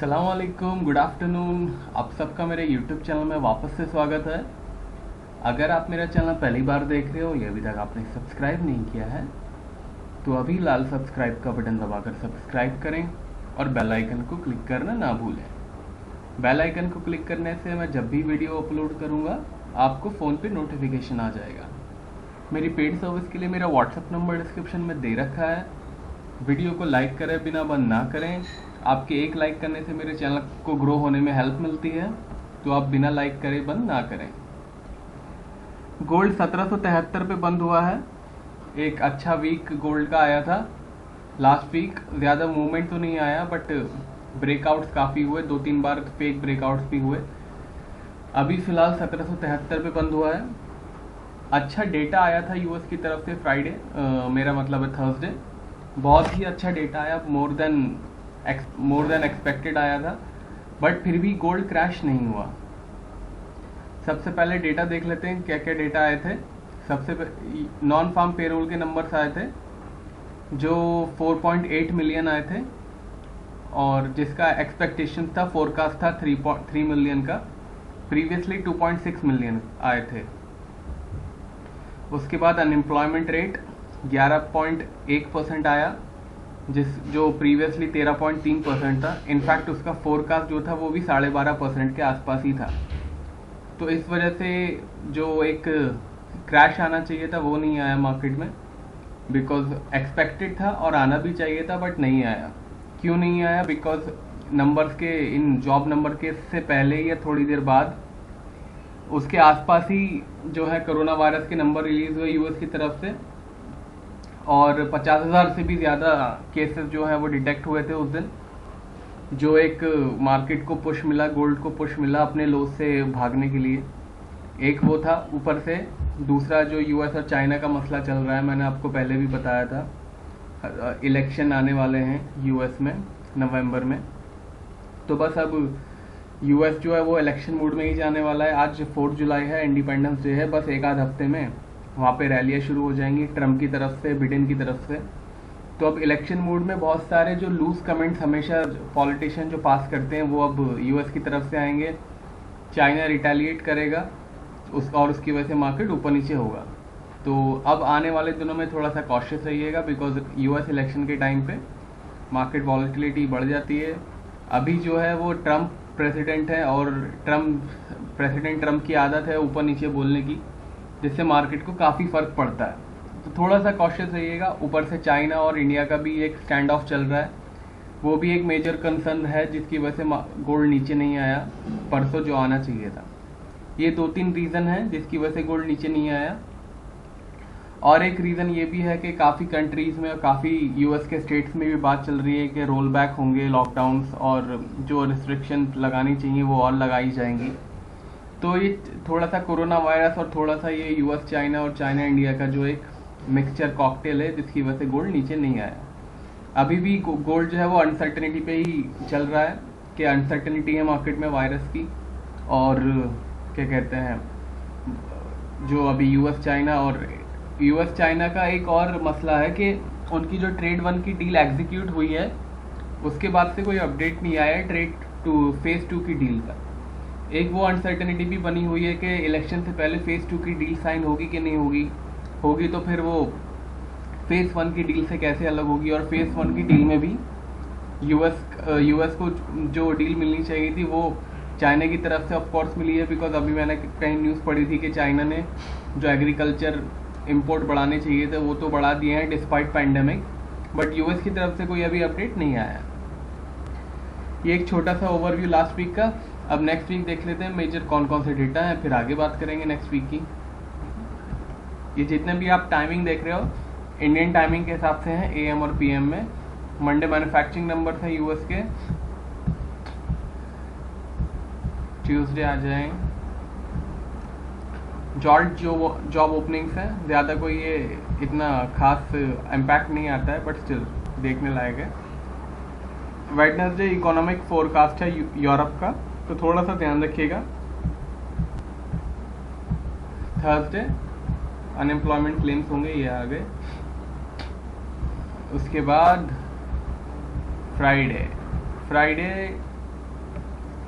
अस्सलाम वालेकुम, good afternoon. आप सबका मेरे यूट्यूब चैनल में वापस से स्वागत है। अगर आप मेरा चैनल पहली बार देख रहे हो या अभी तक आपने सब्सक्राइब नहीं किया है तो अभी लाल सब्सक्राइब का बटन दबाकर सब्सक्राइब करें और बेल आइकन को क्लिक करना ना भूलें। बेल आइकन को क्लिक करने से मैं जब भी वीडियो अपलोड करूँगा आपको फ़ोन पे नोटिफिकेशन आ जाएगा। मेरी पेड सर्विस के लिए मेरा व्हाट्सएप नंबर डिस्क्रिप्शन में दे रखा है। वीडियो को लाइक करें बिना बंद ना करें। आपके एक लाइक करने से मेरे चैनल को ग्रो होने में हेल्प मिलती है, तो आप बिना लाइक करे बंद ना करें। गोल्ड 1773 पे बंद हुआ है। एक अच्छा वीक गोल्ड का आया था लास्ट वीक। ज़्यादा मूवमेंट तो नहीं आया बट ब्रेकआउट्स काफ़ी हुए, 2-3 बार फेक ब्रेकआउट्स भी हुए। अभी फ़िलहाल 1773 पे बंद हुआ है। अच्छा डेटा आया था यूएस की तरफ से फ्राइडे, मेरा मतलब है थर्सडे। बहुत ही अच्छा डेटा आया, मोर देन एक्सपेक्टेड आया था, बट फिर भी गोल्ड क्रैश नहीं हुआ। सबसे पहले डेटा देख लेते हैं क्या क्या डेटा आए थे। सबसे नॉन फार्म पेरोल के नंबर्स आए थे जो 4.8 मिलियन आए थे और जिसका एक्सपेक्टेशन था, फोरकास्ट था 3.3 मिलियन का। प्रीवियसली 2.6 मिलियन आए थे। उसके बाद अनएम्प्लॉयमेंट रेट 11.1% आया, जो प्रीवियसली 13.3% था। इनफैक्ट उसका फोरकास्ट जो था वो भी 12.5% के आसपास ही था। तो इस वजह से जो एक क्रैश आना चाहिए था वो नहीं आया मार्केट में, बिकॉज एक्सपेक्टेड था और आना भी चाहिए था बट नहीं आया। क्यों नहीं आया? बिकॉज नंबर्स के, इन जॉब नंबर के से पहले या थोड़ी देर बाद उसके आसपास ही जो है कोरोना वायरस के नंबर रिलीज हुए यूएस की तरफ से, और 50,000 से भी ज़्यादा केसेस जो है वो डिटेक्ट हुए थे उस दिन। जो एक मार्केट को पुश मिला, गोल्ड को पुश मिला अपने लोस से भागने के लिए, एक वो था। ऊपर से दूसरा जो यूएस और चाइना का मसला चल रहा है, मैंने आपको पहले भी बताया था। इलेक्शन आने वाले हैं यूएस में नवंबर में, तो बस अब यूएस जो है वो इलेक्शन मूड में ही जाने वाला है। आज 4 जुलाई है, इंडिपेंडेंस डे है। बस एक आध हफ्ते में वहाँ पे रैलियाँ शुरू हो जाएंगी ट्रम्प की तरफ से, बिडेन की तरफ से। तो अब इलेक्शन मूड में बहुत सारे जो लूज कमेंट्स हमेशा पॉलिटिशियन जो पास करते हैं वो अब यूएस की तरफ से आएंगे। चाइना रिटेलिएट करेगा और उसकी वजह से मार्केट ऊपर नीचे होगा। तो अब आने वाले दिनों में थोड़ा सा कॉशियस रहिएगा, बिकॉज यूएस इलेक्शन के टाइम पे मार्केट वॉलेटिलिटी बढ़ जाती है। अभी जो है वो ट्रम्प प्रेसिडेंट है और प्रेसिडेंट ट्रम्प की आदत है ऊपर नीचे बोलने की, जिससे मार्केट को काफ़ी फ़र्क पड़ता है। तो थोड़ा सा कॉशियस रहिएगा। ऊपर से चाइना और इंडिया का भी एक स्टैंड ऑफ चल रहा है, वो भी एक मेजर कंसर्न है, जिसकी वजह से गोल्ड नीचे नहीं आया परसों जो आना चाहिए था। ये 2-3 रीज़न है जिसकी वजह से गोल्ड नीचे नहीं आया। और एक रीज़न ये भी है कि काफ़ी कंट्रीज़ में और काफ़ी यूएस के स्टेट्स में भी बात चल रही है कि रोल बैक होंगे लॉकडाउन्स, और जो रिस्ट्रिक्शन लगानी चाहिए वो और लगाई जाएंगी। तो ये थोड़ा सा कोरोना वायरस और थोड़ा सा ये यूएस चाइना और चाइना इंडिया का जो एक मिक्सचर कॉकटेल है, जिसकी वजह से गोल्ड नीचे नहीं आया। अभी भी गोल्ड जो है वो अनसर्टेनिटी पे ही चल रहा है कि अनसर्टेनिटी है मार्केट में वायरस की। और क्या कहते हैं, जो अभी यूएस चाइना का एक और मसला है कि उनकी जो ट्रेड 1 की डील एग्जीक्यूट हुई है उसके बाद से कोई अपडेट नहीं आया है ट्रेड फेज़ 2 की डील का। एक वो अनसर्टेनिटी भी बनी हुई है कि इलेक्शन से पहले फेज़ 2 की डील साइन होगी कि नहीं होगी तो फिर वो फेज़ 1 की डील से कैसे अलग होगी। और फेज़ 1 की डील में भी यूएस को जो डील मिलनी चाहिए थी वो चाइना की तरफ से ऑफ कोर्स मिली है, बिकॉज अभी मैंने कहीं न्यूज़ पढ़ी थी कि चाइना ने जो एग्रीकल्चर इंपोर्ट बढ़ाने चाहिए थे वो तो बढ़ा दिए हैं डिस्पाइट पैंडेमिक, बट यूएस की तरफ से कोई अभी अपडेट नहीं आया। ये एक छोटा सा ओवरव्यू लास्ट वीक का। अब नेक्स्ट वीक देख लेते हैं मेजर कौन कौन से डेटा हैं, फिर आगे बात करेंगे नेक्स्ट वीक की। ये जितने भी आप टाइमिंग देख रहे हो इंडियन टाइमिंग के हिसाब से हैं, एएम और पीएम में। मंडे मैन्युफैक्चरिंग नंबर थे यूएस के, ट्यूसडे आ जाएं जॉब ओपनिंग्स हैं। ज़्यादा कोई ये इतना खास इम्पैक्ट नहीं आता है, बट स्टिल देखने लायक है। वेडनेसडे इकोनॉमिक फोरकास्ट है यूरोप का, तो थोड़ा सा ध्यान रखिएगा। थर्सडे अनएम्प्लॉयमेंट क्लेम्स होंगे, ये आ गए। उसके बाद फ्राइडे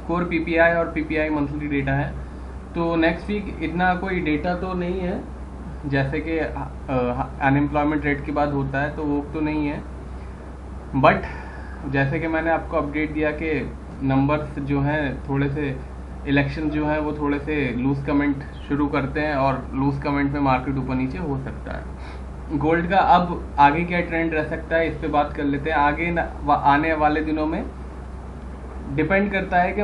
कोर पीपीआई और पीपीआई मंथली डेटा है। तो नेक्स्ट वीक इतना कोई डेटा तो नहीं है, जैसे कि अनएम्प्लॉयमेंट रेट के बाद होता है, तो वो तो नहीं है। बट जैसे कि मैंने आपको अपडेट दिया कि नंबर्स जो हैं थोड़े से, इलेक्शन जो है वो थोड़े से लूज कमेंट शुरू करते हैं, और लूज कमेंट में मार्केट ऊपर नीचे हो सकता है। गोल्ड का अब आगे क्या ट्रेंड रह सकता है, इस पे बात कर लेते हैं। आगे आने वाले दिनों में डिपेंड करता है कि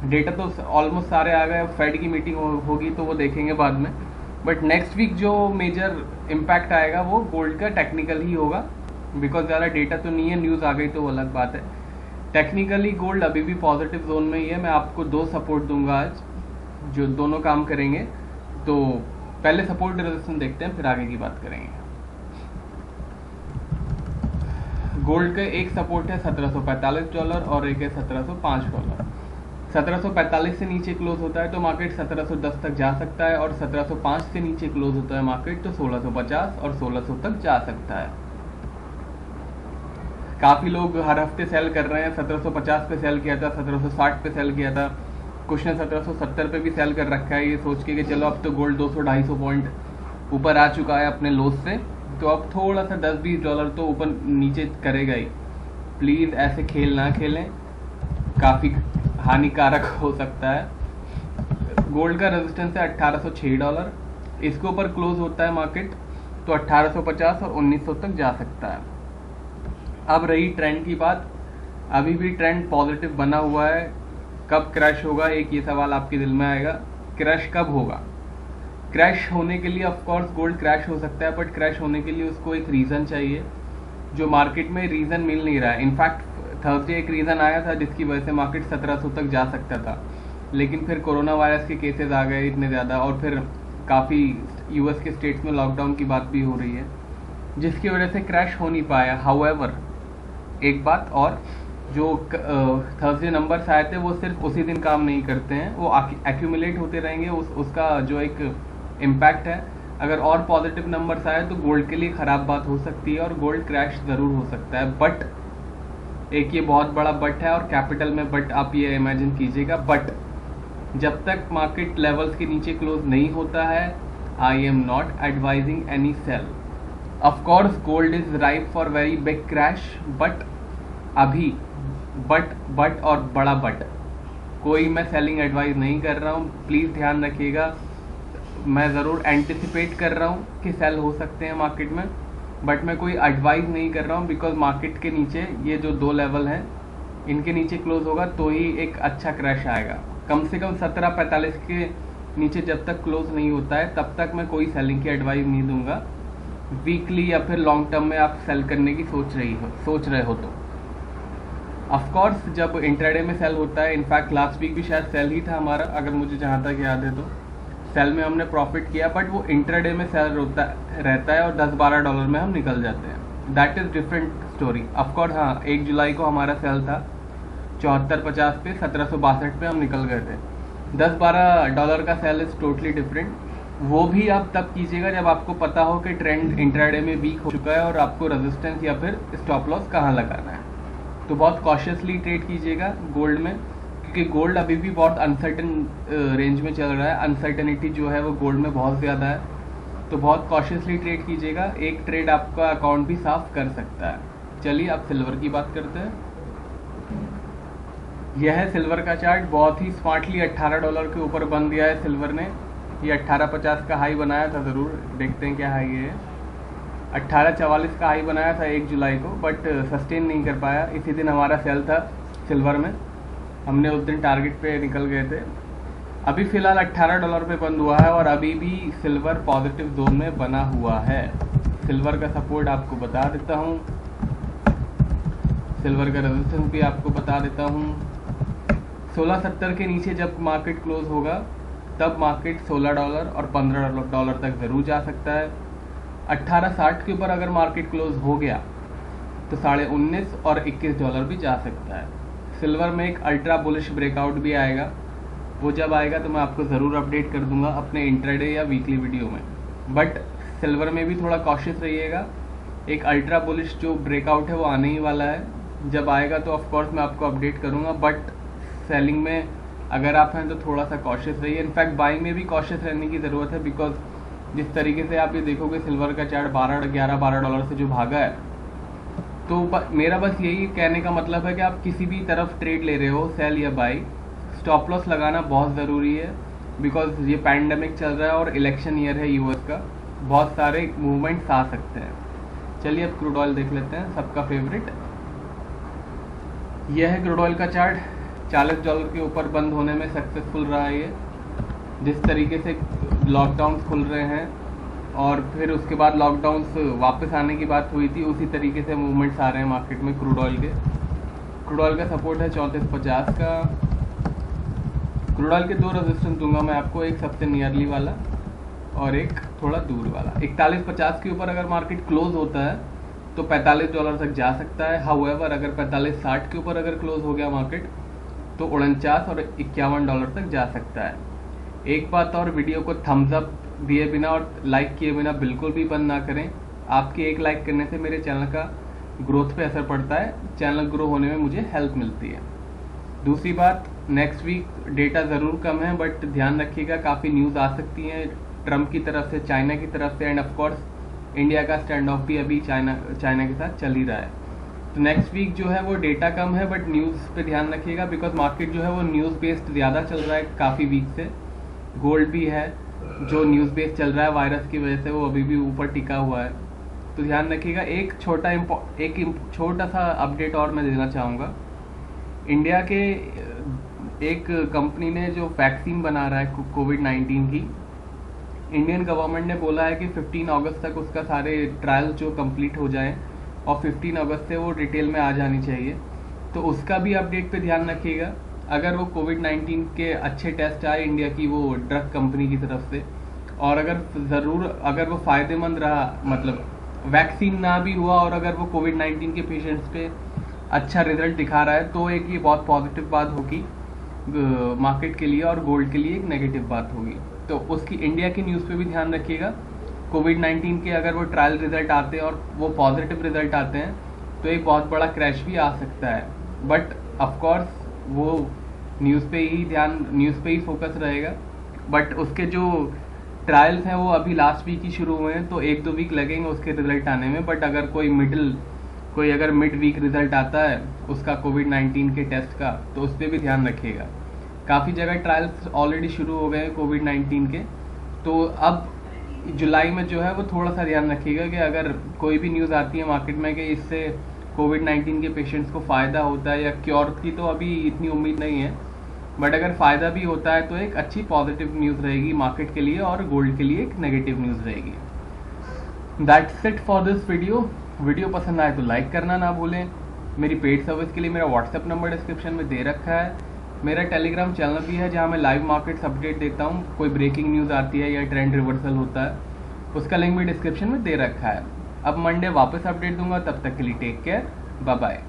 डेटा तो ऑलमोस्ट सारे आ गए, फेड की मीटिंग होगी तो वो देखेंगे बाद में। बट नेक्स्ट वीक जो मेजर इम्पैक्ट आएगा वो गोल्ड का टेक्निकल ही होगा, बिकॉज ज़्यादा डेटा तो नहीं है, न्यूज़ आ गई तो वो अलग बात है। टेक्निकली गोल्ड अभी भी पॉजिटिव जोन में ही है। मैं आपको 2 सपोर्ट दूंगा आज, जो दोनों काम करेंगे। तो पहले सपोर्ट रेजिस्टेंस देखते हैं, फिर आगे की बात करेंगे। गोल्ड का एक सपोर्ट है $1745 और एक है $1705। 1745 से नीचे क्लोज होता है तो मार्केट 1710 तक जा सकता है, और 1705 से नीचे क्लोज होता है मार्केट तो 1650 और 1600 तक जा सकता है। काफ़ी लोग हर हफ्ते सेल कर रहे हैं। 1750 पे सेल किया था, 1760 पे सेल किया था, कुछ ने 1770 पे भी सेल कर रखा है, ये सोच के कि चलो अब तो गोल्ड 200-250 पॉइंट ऊपर आ चुका है अपने लोस से, तो अब थोड़ा सा $10-20 तो ऊपर नीचे करेगा ही। प्लीज़ ऐसे खेल ना खेलें, काफ़ी हानिकारक हो सकता है। गोल्ड का रेजिस्टेंस है $1806, इसके ऊपर क्लोज होता है मार्केट तो 1850 और 1900 तक जा सकता है। अब रही ट्रेंड की बात, अभी भी ट्रेंड पॉजिटिव बना हुआ है। कब क्रैश होगा, एक ये सवाल आपके दिल में आएगा, क्रैश कब होगा? क्रैश होने के लिए ऑफ कोर्स गोल्ड क्रैश हो सकता है, बट क्रैश होने के लिए उसको एक रीज़न चाहिए, जो मार्केट में रीज़न मिल नहीं रहा है। इनफैक्ट थर्सडे एक रीज़न आया था जिसकी वजह से मार्केट 1700 तक जा सकता था, लेकिन फिर कोरोना वायरस के केसेस आ गए इतने ज़्यादा, और फिर काफ़ी यूएस के स्टेट्स में लॉकडाउन की बात भी हो रही है, जिसकी वजह से क्रैश हो नहीं पाया। हाउएवर एक बात और, जो थर्सडे नंबर्स आए थे वो सिर्फ उसी दिन काम नहीं करते हैं, वो एक्यूमुलेट होते रहेंगे। उसका जो एक इम्पैक्ट है, अगर और पॉजिटिव नंबर्स आए तो गोल्ड के लिए ख़राब बात हो सकती है और गोल्ड क्रैश ज़रूर हो सकता है। बट एक ये बहुत बड़ा बट है, और कैपिटल में बट आप ये इमेजिन कीजिएगा, बट जब तक मार्केट लेवल्स के नीचे क्लोज नहीं होता है, I am not advising any sale. Of course gold is ripe for very big crash, but अभी बट और बड़ा बट, कोई मैं सेलिंग एडवाइस नहीं कर रहा हूँ, प्लीज़ ध्यान रखिएगा। मैं ज़रूर एंटिसिपेट कर रहा हूँ कि सेल हो सकते हैं मार्केट में, बट मैं कोई एडवाइस नहीं कर रहा हूँ, बिकॉज मार्केट के नीचे ये जो 2 लेवल हैं इनके नीचे क्लोज होगा तो ही एक अच्छा क्रैश आएगा। कम से कम 1745 के नीचे जब तक क्लोज नहीं होता है तब तक मैं कोई सेलिंग की एडवाइस नहीं दूंगा। वीकली या फिर लॉन्ग टर्म में आप सेल करने की सोच रहे हो तो ऑफ कोर्स जब इंट्राडे में सेल होता है, इनफैक्ट लास्ट वीक भी शायद सेल ही था हमारा, अगर मुझे जहाँ तक याद है तो सेल में हमने प्रॉफिट किया, बट वो इंट्राडे में सेल रहता है और $10-12 में हम निकल जाते हैं। That is different story. Of course हाँ, 1 जुलाई को हमारा सेल था 74.50 पे, 1762 पे हम निकल गए थे। $10-12 का सेल इज़ टोटली डिफरेंट। वो भी आप तब कीजिएगा जब आपको पता हो कि ट्रेंड इंट्राडे में वीक हो चुका है और आपको रेजिस्टेंस या फिर स्टॉप लॉस कहाँ लगाना है। तो बहुत कॉशियसली ट्रेड कीजिएगा गोल्ड में, क्योंकि गोल्ड अभी भी बहुत अनसर्टन रेंज में चल रहा है। अनसर्टनिटी जो है वो गोल्ड में बहुत ज़्यादा है, तो बहुत कॉशियसली ट्रेड कीजिएगा। एक ट्रेड आपका अकाउंट भी साफ कर सकता है। चलिए अब सिल्वर की बात करते हैं। यह है सिल्वर का चार्ट, बहुत ही स्मार्टली $18 के ऊपर बन दिया है सिल्वर ने। ये 1850 का हाई बनाया था, ज़रूर देखते हैं क्या हाई है। 1844 का हाई बनाया था 1 जुलाई को, बट सस्टेन नहीं कर पाया। इसी दिन हमारा सेल था सिल्वर में, हमने उस दिन टारगेट पे निकल गए थे। अभी फ़िलहाल $18 पे बंद हुआ है और अभी भी सिल्वर पॉजिटिव जोन में बना हुआ है। सिल्वर का सपोर्ट आपको बता देता हूँ, सिल्वर का रेजिस्टेंस भी आपको बता देता हूँ। 1670 के नीचे जब मार्केट क्लोज होगा तब मार्केट $16 और $15 तक ज़रूर जा सकता है। 1860 के ऊपर अगर मार्केट क्लोज हो गया तो $19.5 और $21 भी जा सकता है। सिल्वर में एक अल्ट्रा बुलिश ब्रेकआउट भी आएगा, वो जब आएगा तो मैं आपको ज़रूर अपडेट कर दूंगा अपने इंट्राडे या वीकली वीडियो में। बट सिल्वर में भी थोड़ा कॉशियस रहिएगा, एक अल्ट्रा बुलिश जो ब्रेकआउट है वो आने ही वाला है। जब आएगा तो ऑफ कोर्स मैं आपको अपडेट करूंगा, बट सेलिंग में अगर आप हैं तो थोड़ा सा कॉशियस रहिए। इनफैक्ट बाइंग में भी कॉशियस रहने की ज़रूरत है, बिकॉज जिस तरीके से आप ये देखोगे सिल्वर का चार्ट 11-12 डॉलर से जो भागा है, तो मेरा बस यही कहने का मतलब है कि आप किसी भी तरफ ट्रेड ले रहे हो, सेल या बाई, स्टॉप लॉस लगाना बहुत ज़रूरी है, बिकॉज ये पैंडमिक चल रहा है और इलेक्शन ईयर है यूएस का, बहुत सारे मूवमेंट्स आ सकते हैं। चलिए अब क्रूड ऑयल देख लेते हैं, सबका फेवरेट। यह है क्रूड ऑयल का चार्ट, $40 के ऊपर बंद होने में सक्सेसफुल रहा है ये। जिस तरीके से लॉकडाउन खुल रहे हैं और फिर उसके बाद लॉकडाउन्स वापस आने की बात हुई थी, उसी तरीके से मूवमेंट्स आ रहे हैं मार्केट में क्रूड ऑयल के। क्रूड ऑयल का सपोर्ट है 3450 का। क्रूड ऑयल के 2 रेजिस्टेंस दूंगा मैं आपको, एक सबसे नियरली वाला और एक थोड़ा दूर वाला। 4150 के ऊपर अगर मार्केट क्लोज होता है तो $45 तक जा सकता है। हाउएवर अगर 4560 के ऊपर अगर क्लोज हो गया मार्केट तो 49 और $51 तक जा सकता है। एक बात और, वीडियो को थम्स अप दिए बिना और लाइक किए बिना बिल्कुल भी बंद ना करें। आपके एक लाइक करने से मेरे चैनल का ग्रोथ पे असर पड़ता है, चैनल ग्रो होने में मुझे हेल्प मिलती है। दूसरी बात, नेक्स्ट वीक डेटा ज़रूर कम है, बट ध्यान रखिएगा काफ़ी न्यूज़ आ सकती हैं ट्रम्प की तरफ से, चाइना की तरफ से, एंड ऑफकोर्स इंडिया का स्टैंड ऑफ भी अभी चाइना के साथ चल ही रहा है। तो नेक्स्ट वीक जो है वो डेटा कम है, बट न्यूज़ पे ध्यान रखिएगा, बिकॉज मार्केट जो है वो न्यूज़ बेस्ड ज़्यादा चल रहा है काफ़ी वीक से। गोल्ड भी है जो न्यूज़ बेस्ड चल रहा है, वायरस की वजह से वो अभी भी ऊपर टिका हुआ है, तो ध्यान रखिएगा। एक छोटा सा अपडेट और मैं देना चाहूँगा। इंडिया के एक कंपनी ने जो वैक्सीन बना रहा है कोविड-19 की, इंडियन गवर्नमेंट ने बोला है कि 15 अगस्त तक उसका सारे ट्रायल जो कंप्लीट हो जाएं और 15 अगस्त से वो डिटेल में आ जानी चाहिए। तो उसका भी अपडेट पे ध्यान रखिएगा। अगर वो कोविड-19 के अच्छे टेस्ट आए इंडिया की वो ड्रग कंपनी की तरफ से, और अगर वो फ़ायदेमंद रहा, मतलब वैक्सीन ना भी हुआ और अगर वो कोविड-19 के पेशेंट्स पे अच्छा रिजल्ट दिखा रहा है, तो एक ये बहुत पॉजिटिव बात होगी मार्केट के लिए, और गोल्ड के लिए एक नेगेटिव बात होगी। तो उसकी इंडिया की न्यूज़ पे भी ध्यान रखिएगा। कोविड-19 के अगर वो ट्रायल रिजल्ट आते हैं और वो पॉजिटिव रिजल्ट आते हैं तो एक बहुत बड़ा क्रैश भी आ सकता है, बट ऑफकोर्स वो न्यूज़ पे ही फोकस रहेगा। बट उसके जो ट्रायल्स हैं वो अभी लास्ट वीक ही शुरू हुए हैं, तो 1-2 वीक लगेंगे उसके रिजल्ट आने में। बट अगर कोई अगर मिड वीक रिजल्ट आता है उसका कोविड-19 के टेस्ट का, तो उस पर भी ध्यान रखिएगा। काफ़ी जगह ट्रायल्स ऑलरेडी शुरू हो गए हैं कोविड-19 के, तो अब जुलाई में जो है वो थोड़ा सा ध्यान रखिएगा कि अगर कोई भी न्यूज़ आती है मार्केट में कि इससे कोविड-19 के पेशेंट्स को फ़ायदा होता है, या क्योर की तो अभी इतनी उम्मीद नहीं है, बट अगर फ़ायदा भी होता है तो एक अच्छी पॉजिटिव न्यूज़ रहेगी मार्केट के लिए, और गोल्ड के लिए एक नेगेटिव न्यूज़ रहेगी। That's it for this video पसंद आए तो लाइक करना ना भूलें। मेरी पेड सर्विस के लिए मेरा व्हाट्सएप नंबर डिस्क्रिप्शन में दे रखा है। मेरा टेलीग्राम चैनल भी है जहां मैं लाइव मार्केट्स अपडेट देता हूं, कोई ब्रेकिंग न्यूज़ आती है या ट्रेंड रिवर्सल होता है, उसका लिंक भी डिस्क्रिप्शन में दे रखा है। अब मंडे वापस अपडेट दूंगा, तब तक के लिए टेक केयर, बाय बाय।